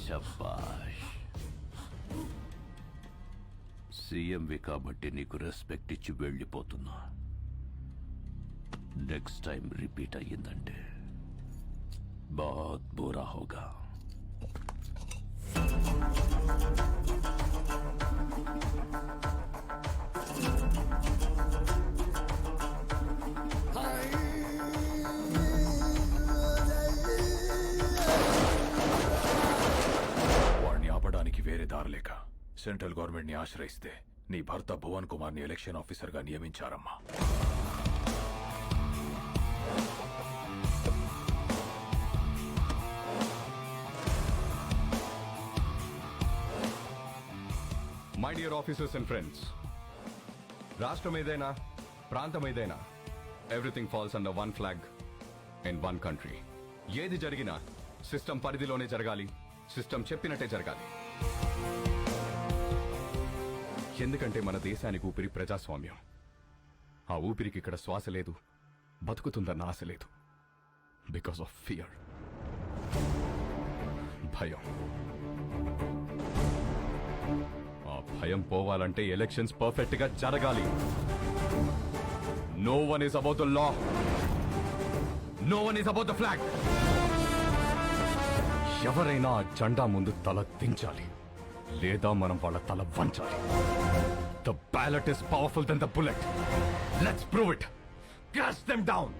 శబాష్. సీఎంవి కాబట్టి నీకు రెస్పెక్ట్ ఇచ్చి వెళ్ళిపోతున్నా. నెక్స్ట్ టైం రిపీట్ అయ్యిందంటే बहुत बुरा होगा. వాడిని ఆపడానికి వేరే దారి లేక సెంట్రల్ గవర్నమెంట్ ని ఆశ్రయిస్తే నీ భర్త భువన్ కుమార్ ని ఎలక్షన్ ఆఫీసర్ గా నియమించారమ్మా. My dear officers and friends, రాష్ట్రం ఏదైనా ప్రాంతం ఏదైనా everything falls under one flag in one country. ఏది జరిగినా సిస్టమ్ పరిధిలోనే జరగాలి, సిస్టమ్ చెప్పినట్టే జరగాలి. ఎందుకంటే మన దేశానికి ఊపిరి ప్రజాస్వామ్యం. ఆ ఊపిరికి ఇక్కడ శ్వాస లేదు, బతుకుతుందన్న ఆశ లేదు. బికాస్ ఆఫ్ ఫియర్, భయం. ఆ భయం పోవాలంటే ఎలక్షన్స్ పర్ఫెక్ట్ గా జరగాలి. No one is about the law, no one is about the flag. ఎవరైనా ఆ జెండా ముందు తల దించాలి, లేదా మనం వాళ్ళ తల వంచాలి. The ballot is powerful then the bullet. Let's prove it. Crash them down.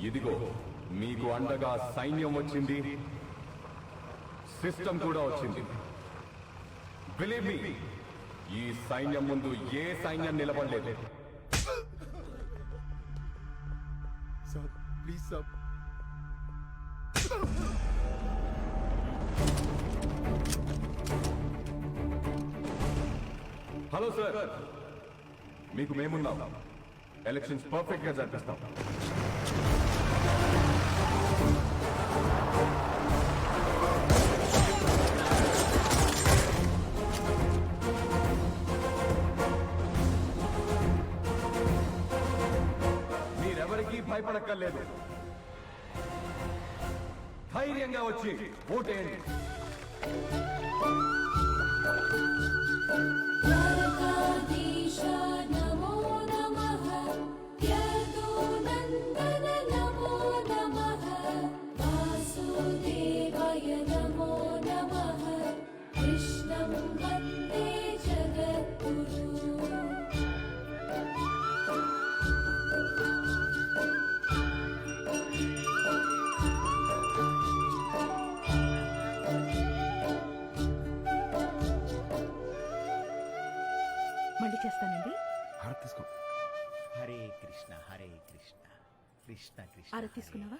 ఇదిగో మీకు అండగా సైన్యం వచ్చింది, సిస్టమ్ కూడా వచ్చింది. బిలీవ్ మీ, ఈ సైన్యం ముందు ఏ సైన్యం నిలబడలేదు. Sir please sir. Hello sir, మీకు మేమున్నాం. ఎలక్షన్స్ పర్ఫెక్ట్ గా జరిపిస్తాం. మీరెవరికీ భయపడక్కర్లేదు. ధైర్యంగా వచ్చి ఓటేయండి. మళ్ళీ చేస్తానండి. హారతి తీసుకో. హరే కృష్ణ హరే కృష్ణ కృష్ణ కృష్ణ ఆరతి తీసుకున్నావా?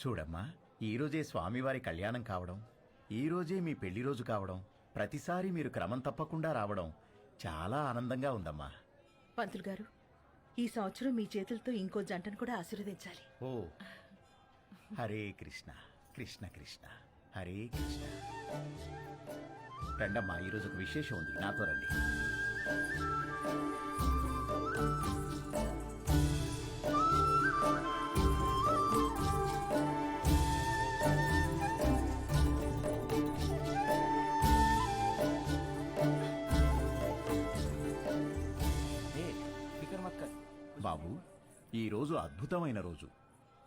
చూడమ్మా, ఈరోజే స్వామివారి కళ్యాణం కావడం, ఈరోజే మీ పెళ్లి రోజు కావడం, ప్రతిసారి మీరు క్రమం తప్పకుండా రావడం చాలా ఆనందంగా ఉందమ్మా. పంతులు గారు, ఈ సంవత్సరం మీ చేతులతో ఇంకో జంటను కూడా ఆశీర్వదించాలి. ఓ హరే కృష్ణ కృష్ణ కృష్ణ హరే కృష్ణ. రండమ్మా, ఈరోజు ఒక విశేషం ఉంది, నాతో రండి. బాబు, ఈ రోజు అద్భుతమైన రోజు.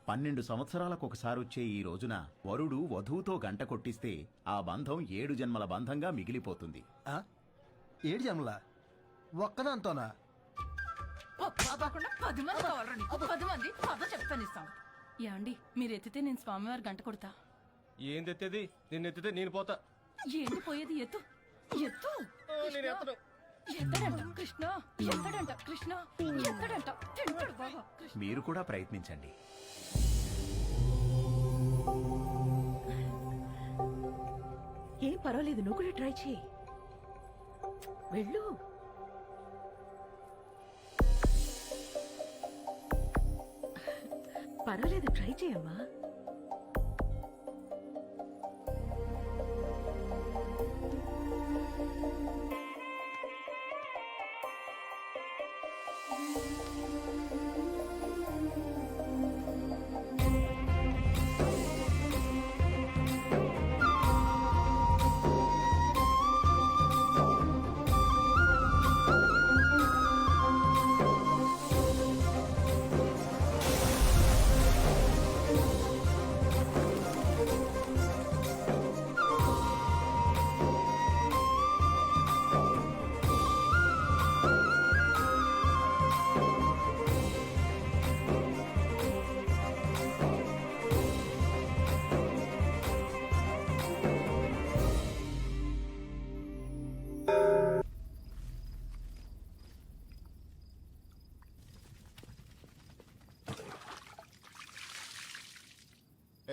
12 సంవత్సరాలకు ఒకసారి వచ్చే ఈ రోజున వరుడు వధువుతో గంట కొట్టిస్తే ఆ బంధం 7 జన్మల బంధంగా మిగిలిపోతుంది. 7 జన్మలా? ఒక్కదాంతోనా? 10 మంది కావాలండి. 10 మంది పద చెప్తానిస్తాం. ఏమండి, మీరు ఎత్తితే నేను స్వామివారి గంట కొడతా. ఏంది ఎత్తేది? నిన్ను ఎత్తితే నేను పోతా. ఏంటి పోయేది? ఎత్తు ఎత్తు. ఎత్తడంట కృష్ణ, ఎత్తడంట కృష్ణ, ఎత్తడంట తింటాడు బాగా కృష్ణ. మీరు కూడా ప్రయత్నించండి. ఏం పర్వాలేదు, నువ్వు కూడా ట్రై చేయి. వెళ్ళు. పర్వాలేదు, ట్రై చేయమ్మా.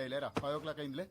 ఏ లేరా 5 o'clock అయిందిలే.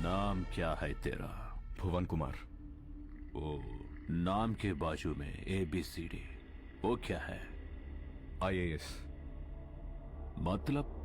नाम क्या है तेरा? भुवन कुमार। ओ, नाम के बाजू में ABCD, वो क्या है? IAS। मतलब